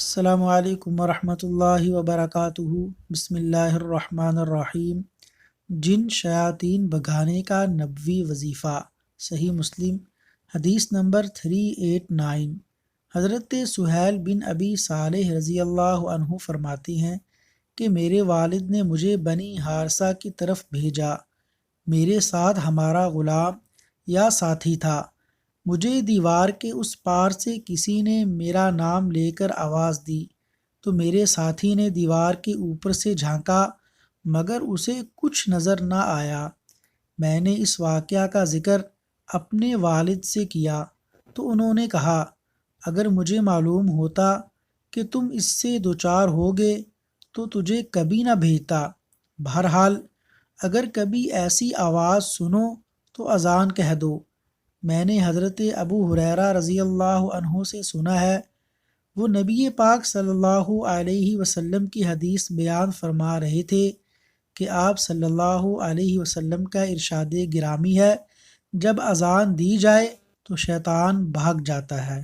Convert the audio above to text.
السلام علیکم ورحمۃ اللہ وبرکاتہ۔ بسم اللہ الرحمن الرحیم۔ جن شیاطین بھگانے کا نبوی وظیفہ۔ صحیح مسلم حدیث نمبر 389۔ حضرت سہیل بن ابی صالح رضی اللہ عنہ فرماتے ہیں کہ میرے والد نے مجھے بنی حارثہ کی طرف بھیجا۔ میرے ساتھ ہمارا غلام یا ساتھی تھا۔ مجھے دیوار کے اس پار سے کسی نے میرا نام لے کر آواز دی تو میرے ساتھی نے دیوار کے اوپر سے جھانکا مگر اسے کچھ نظر نہ آیا۔ میں نے اس واقعہ کا ذکر اپنے والد سے کیا تو انہوں نے کہا اگر مجھے معلوم ہوتا کہ تم اس سے دوچار ہوگے تو تجھے کبھی نہ بھیجتا۔ بہرحال اگر کبھی ایسی آواز سنو تو اذان کہہ دو۔ میں نے حضرت ابو ہریرہ رضی اللہ عنہ سے سنا ہے، وہ نبی پاک صلی اللہ علیہ وسلم کی حدیث بیان فرما رہے تھے کہ آپ صلی اللہ علیہ وسلم کا ارشاد گرامی ہے، جب اذان دی جائے تو شیطان بھاگ جاتا ہے۔